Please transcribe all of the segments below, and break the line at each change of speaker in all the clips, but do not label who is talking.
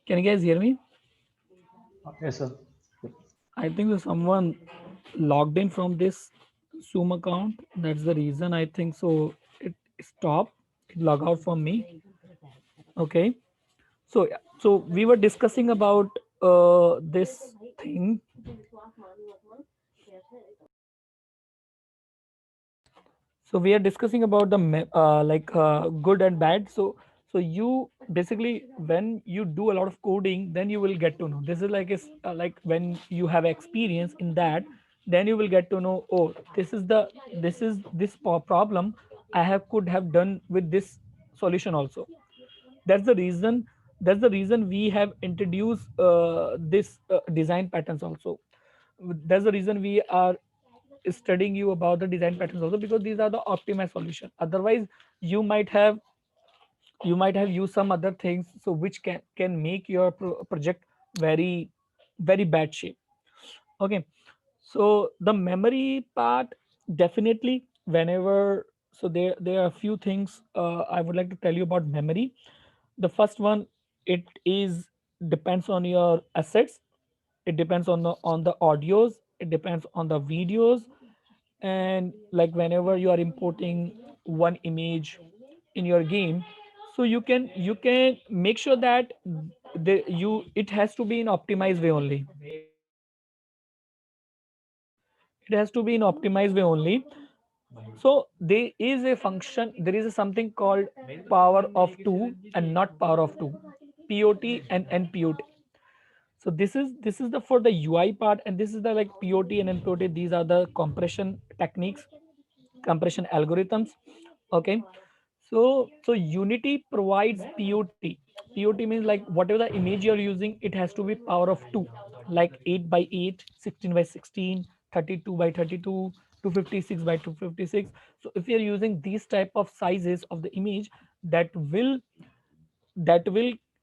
Can you guys hear me?
Yes, sir.
I think there's someone logged in from this Zoom account. That's the reason I think so. It stopped. It log out from me. Okay. So yeah. So we were discussing about this thing. So we are discussing about the good and bad. So you basically, when you do a lot of coding, then you will get to know. This is like like when you have experience in that, then you will get to know. Oh, this is this problem I have could have done with this solution also. That's the reason. That's the reason we have introduced this design patterns also. That's the reason we are studying you about the design patterns also, because these are the optimized solution. Otherwise you might have used some other things, so which can make your project very very bad shape. Okay. So the memory part, definitely, whenever, so there are a few things I would like to tell you about memory. The first one, it is depends on your assets. It depends on the audios, it depends on the videos. And like whenever you are importing one image in your game, so you can make sure that it has to be in optimized way only. It has to be in optimized way only. So there is a something called power of 2 and not power of 2, pot and npot. So this is the for the ui part, and this is the like pot and npot. These are the compression techniques, compression algorithms. Okay. So unity provides pot. Pot means like whatever the image you're using, it has to be power of 2, like 8 by 8, 16 by 16, 32 by 32, 256 by 256. So if you're using these type of sizes of the image, that will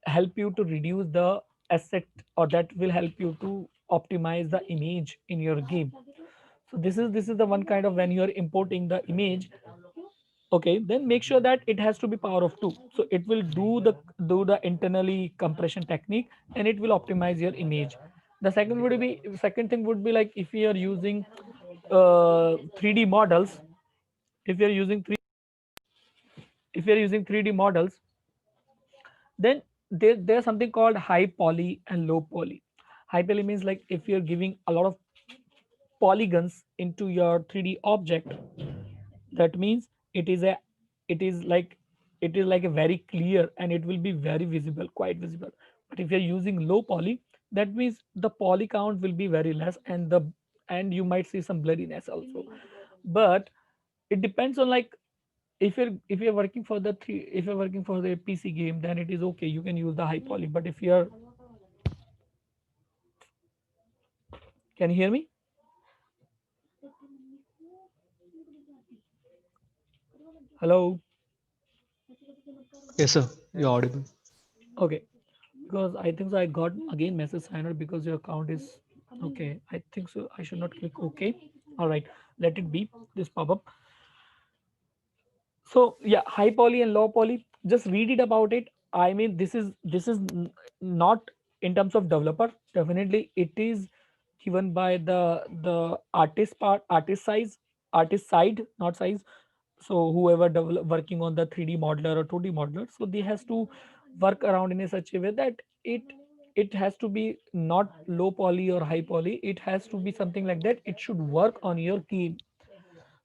help you to reduce the asset, or that will help you to optimize the image in your game. So this is the one kind of when you are importing the image. Okay, then make sure that it has to be power of 2, so it will do the internally compression technique, and it will optimize your image. The second thing would be like if you are using 3D models. If you're using 3D models, then there's something called high poly and low poly. High poly means like if you're giving a lot of polygons into your 3D object, that means it is a it is like it is like a very clear, and it will be very visible, quite visible. But if you're using low poly, that means the poly count will be very less, and you might see some blurriness also. But it depends on like, if you're working for the three if you're working for the pc game, then it is okay, you can use the high poly. But if you're can you hear me? Hello?
Yes, sir. You're audible.
Okay. Because I think so I got again message signer because your account is okay. I think so I should not click okay. All right, let it be this pop-up. So yeah, high poly and low poly, just read it about it. I mean, this is not in terms of developer. Definitely it is given by the artist part, artist side, not size. So whoever working on the 3D modeler or 2D modeler, so they has to work around in a such a way that it has to be not low poly or high poly. It has to be something like that. It should work on your game.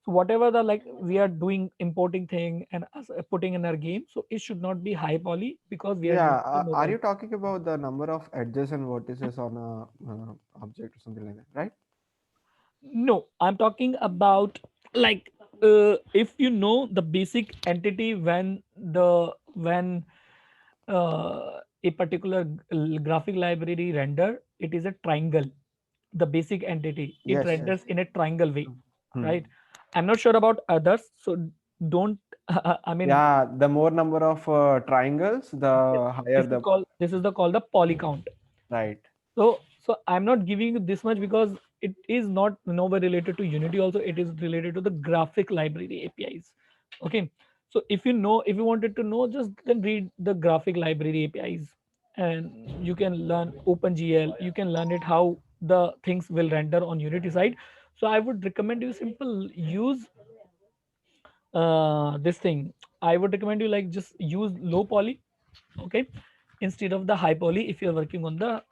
So whatever the like we are doing importing thing and putting in our game, so it should not be high poly because we are
Yeah,
using the
are
mobile.
you talking about the number of edges and vertices on a object or something like that, right?
No, I'm talking about like if you know the basic entity when a particular graphic library render, it is a triangle, the basic entity. It
Yes, yes.
renders in a triangle way,
Hmm.
right? I'm not sure about others, so don't I mean,
Yeah, the more number of triangles,
yes,
the higher
this is
the
called, this is the called the poly count.
right.
So I'm not giving you this much because it is not nowhere related to Unity. Also, it is related to the graphic library APIs. Okay. So if you know, if you wanted to know, just then read the graphic library APIs, and you can learn OpenGL. You can learn it how the things will render on Unity side. So I would recommend you simple use this thing. I would recommend you like just use low poly, okay, instead of the high poly if you're working on the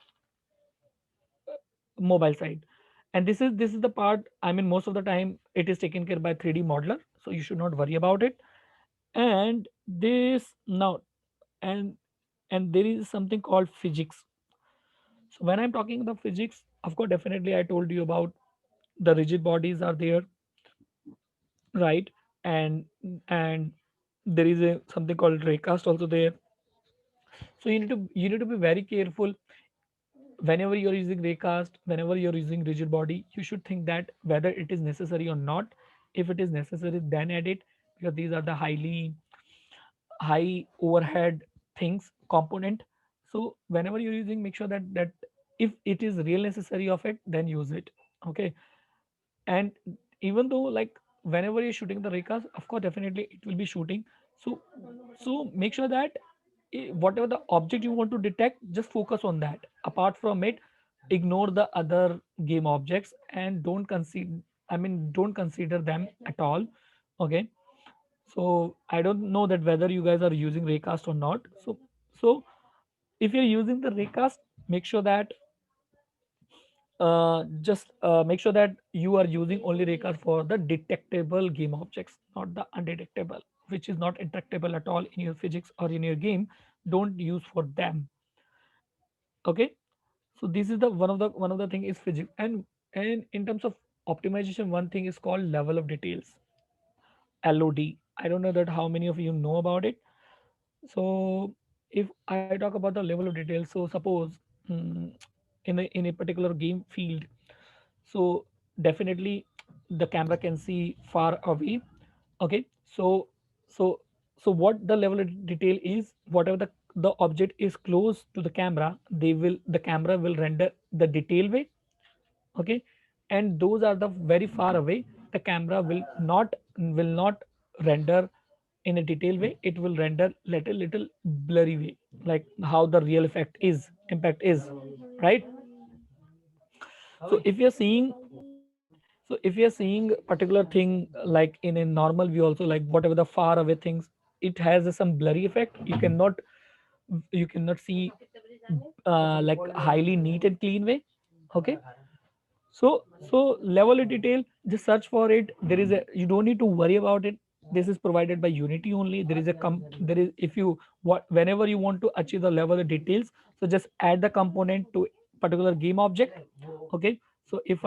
mobile side. And this is the part, I mean, most of the time it is taken care by 3D modeler, so you should not worry about it. And this now, and and there is something called physics. So when I'm talking about physics, of course, definitely I told you about the rigid bodies are there, right? And there is a something called raycast also there. So you need to be very careful whenever you're using raycast, whenever you're using rigid body. You should think that whether it is necessary or not. If it is necessary, then add it, because these are the highly high overhead things component. So whenever you're using, make sure that if it is real necessary of it, then use it. Okay. And even though like whenever you're shooting the raycast, of course definitely it will be shooting. So make sure that whatever the object you want to detect, just focus on that. Apart from it, ignore the other game objects and don't consider, I mean, don't consider them at all. Okay. So I don't know that whether you guys are using raycast or not. So if you're using the raycast, make sure that just make sure that you are using only raycast for the detectable game objects, not the undetectable, which is not interactable at all in your physics or in your game. Don't use for them. Okay. So this is the one of the thing is physics. And in terms of optimization, one thing is called level of details, LOD. I don't know that how many of you know about it. So if I talk about the level of detail, so suppose mm, in a particular game field, so definitely the camera can see far away. Okay. So so so what the level of detail is, whatever the object is close to the camera, the camera will render the detail way. Okay. And those are the very far away, the camera will not render in a detail way. It will render little blurry way, like how the real impact is, right? So if you're seeing particular thing like in a normal view also, like whatever the far away things, it has some blurry effect. You cannot see like highly neat and clean way. Okay. So level of detail, just search for it. You don't need to worry about it. This is provided by Unity only. There is, if you what whenever you want to achieve the level of details, so just add the component to particular game object. Okay. So if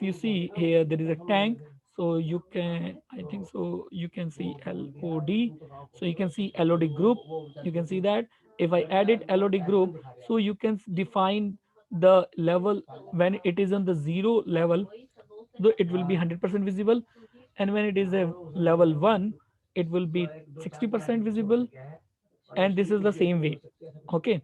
you see here there is a tank, so you can, I think so you can see LOD. So you can see LOD group. You can see that if I added LOD group, so you can define the level. When it is on the zero level, though it will be 100% visible, and when it is a level 1, it will be 60% visible. And this is the same way. Okay.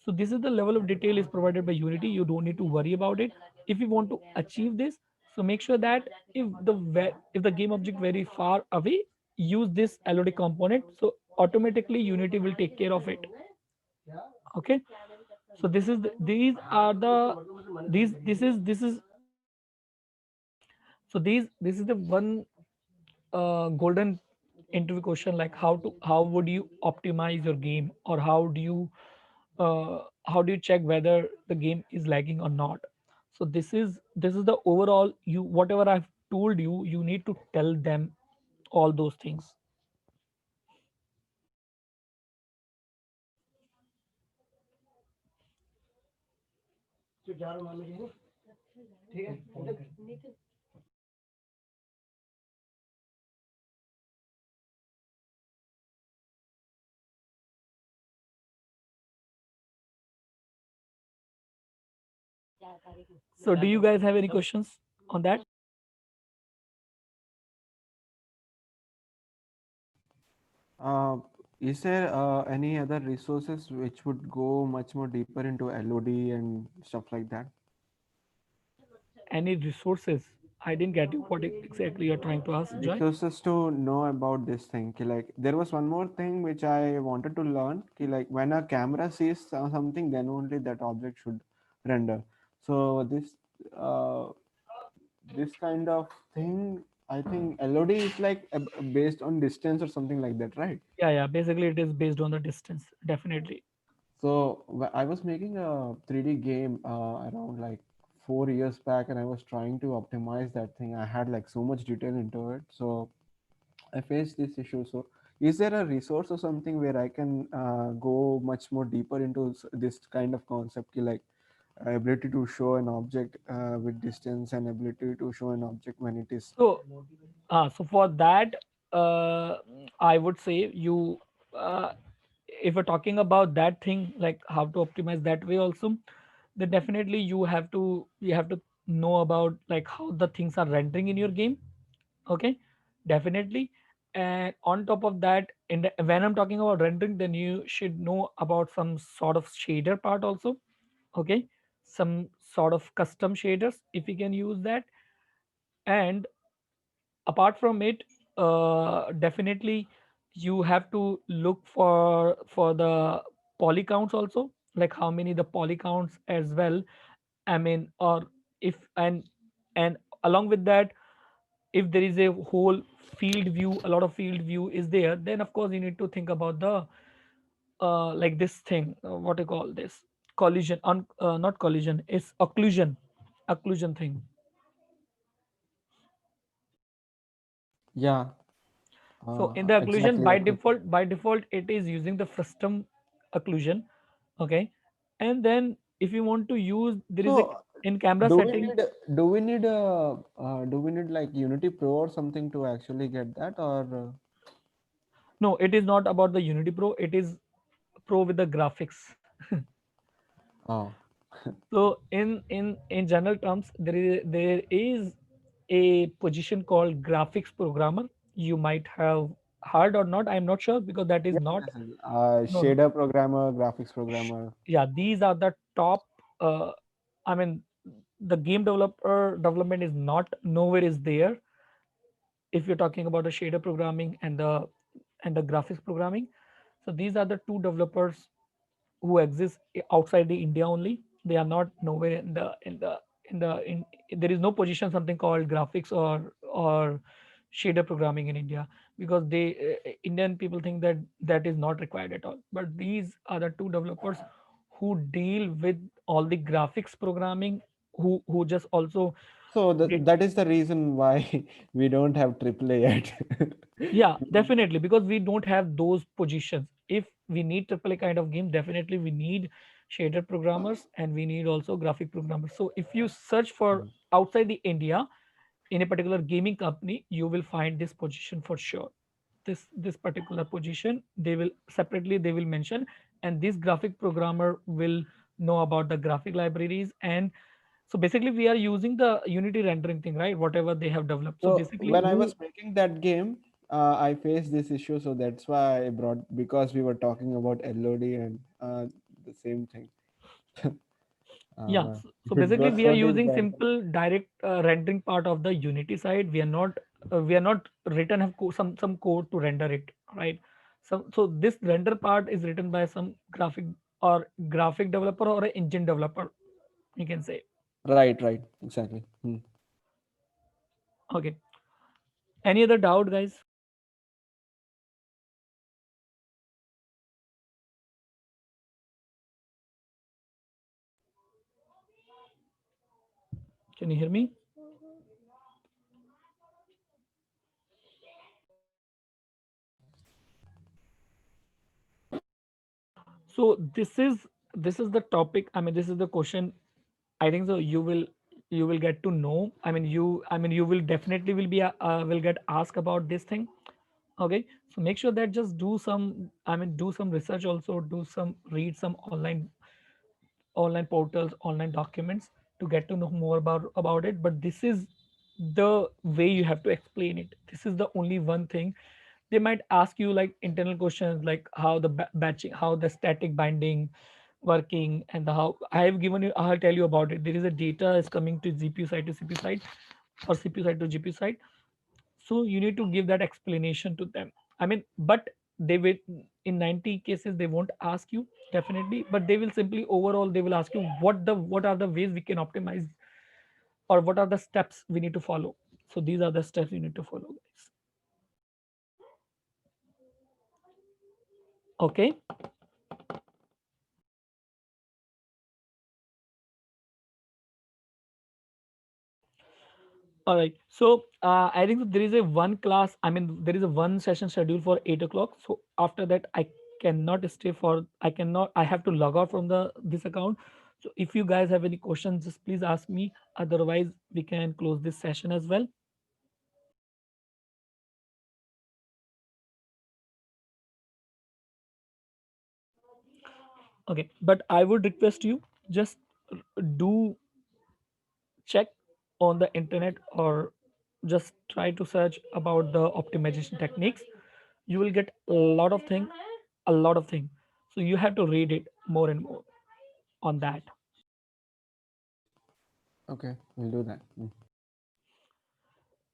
So this is the level of detail is provided by Unity. You don't need to worry about it. If you want to achieve this, so make sure that if the game object very far away, use this LOD component, so automatically Unity will take care of it. Okay. So these are the these this is so these this is the one golden interview question, like how would you optimize your game, or how do you check whether the game is lagging or not. So this is the overall, you whatever I've told you, you need to tell them all those things. So do you guys have any questions on that?
Uh, is there any other resources which would go much more deeper into LOD and stuff like that?
Any resources? I didn't get you what exactly you're trying to ask, Joy.
Resources to know about this thing. Like there was one more thing which I wanted to learn. Like when a camera sees something, then only that object should render. So uh, this kind of thing, I think LOD is like based on distance or something like that, right?
Yeah, yeah. Basically, it is based on the distance. Definitely.
So I was making a 3D game around like 4 years back, and I was trying to optimize that thing. I had like so much detail into it, so I faced this issue. So, is there a resource or something where I can go much more deeper into this kind of concept, like ability to show an object with distance and ability to show an object when it is.
So, so for that, uh, I would say you, uh, if you're talking about that thing, like how to optimize that way also, then definitely you have to know about like how the things are rendering in your game. Okay, definitely. And on top of that, when I'm talking about rendering, then you should know about some sort of shader part also. Okay, some sort of custom shaders if you can use that. And apart from it, definitely you have to look for the poly counts also, like how many the poly counts as well. I mean, or if and along with that, if there is a whole field view, a lot of field view is there, then of course you need to think about the like this thing, what you call this, collision on not collision, it's occlusion thing.
Yeah,
So in the occlusion,
exactly.
by default it is using the frustum occlusion. Okay, and then if you want to use, there is a,
So,
in camera
do we
setting.
need do we need like Unity Pro or something to actually get that, or
No, it is not about the Unity Pro, it is pro with the graphics.
oh,
So in general terms, there is a position called graphics programmer. You might have heard or not, I'm not sure, because that is
yes,
not.
yes, yes.
No, no.
Shader programmer, graphics programmer.
Yeah, these are the top. I mean, the game developer development is not nowhere is there if you're talking about the shader programming and the graphics programming. So these are the two developers who exist outside the India only. They are not nowhere in there is no position something called graphics or shader programming in India, because Indian people think that that is not required at all. But these are the two developers who deal with all the graphics programming, who just also
So
did.
that is the reason why we don't have AAA yet.
Yeah, definitely, because we don't have those positions. If we need AAA kind of game, definitely we need shader programmers and we need also graphic programmers. So if you search for outside the India in a particular gaming company, you will find this position for sure. This particular position, they will mention, and this graphic programmer will know about the graphic libraries. And so basically we are using the Unity rendering thing, right? Whatever they have developed. So
So
basically
when I
who.
was making that game, I faced this issue. So that's why I brought, because we were talking about LOD and the same thing.
Yeah,
Uh,
so
it
basically
got
we are
so deep
using
that
simple direct rendering part of the Unity side. We are not written have some code to render it, right? So this render part is written by some graphic developer or an engine developer, you can say.
right, right, exactly. Hmm.
Okay. Any other doubt, guys? Can you hear me? So this is the topic. I mean, this is the question. I think so. You will get to know. I mean you will definitely will get asked about this thing. Okay, so make sure that just do some research also, read some online portals, online documents, to get to know more about it, but this is the way you have to explain it. This is the only one thing. They might ask you like internal questions like how the batching, how the static binding working, and the how I have given you, I'll tell you about it. There is a data is coming to GPU side to CPU side, or CPU side to GPU side. So you need to give that explanation to them. I mean, but they will, in 90 cases they won't ask you definitely, but they will simply overall they will ask you what are the ways we can optimize, or what are the steps we need to follow. So these are the steps you need to follow, guys. Okay. All right. So I think there is a one class. I mean, there is a one session scheduled for 8 o'clock. So after that, I cannot stay for. I cannot. I have to log out from the this account. So if you guys have any questions, just please ask me. Otherwise, we can close this session as well. Okay. But I would request you just do check on the internet, or just try to search about the optimization techniques. You will get a lot of thing, so you have to read it more and more on that.
Okay, we'll do that.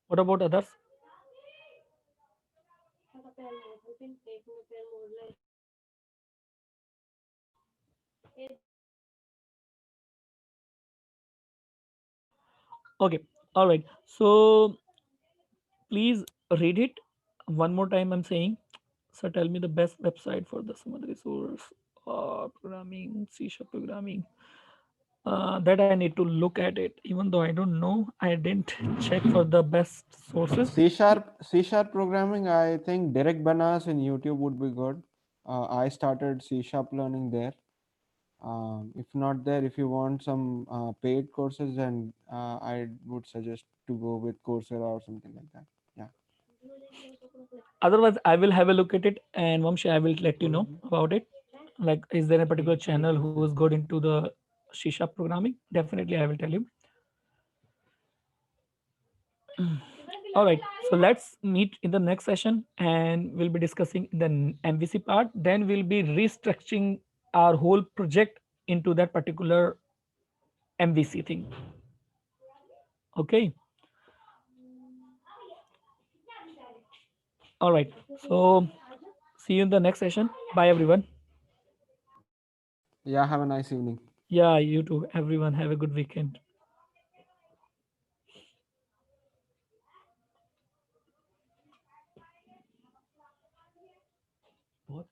What about others? Okay. All right. So please read it one more time. I'm saying, so tell me the best website for the some other resource, programming, C sharp programming. That I need to look at it. Even though I don't know, I didn't check for the best sources.
C sharp programming. I think Derek Banas in YouTube would be good. I started C sharp learning there. If not there, if you want some paid courses, then I would suggest to go with Coursera or something like that. Yeah.
Otherwise, I will have a look at it, and Vamshi, I will let you know about it. Like, is there a particular channel who is good into the C sharp programming? Definitely, I will tell you. All right. So let's meet in the next session, and we'll be discussing the MVC part. Then we'll be restructuring our whole project into that particular MVC thing. Okay. All right. So see you in the next session. Bye, everyone.
Yeah. Have a nice evening.
Yeah, you too. Everyone, have a good weekend. बहुत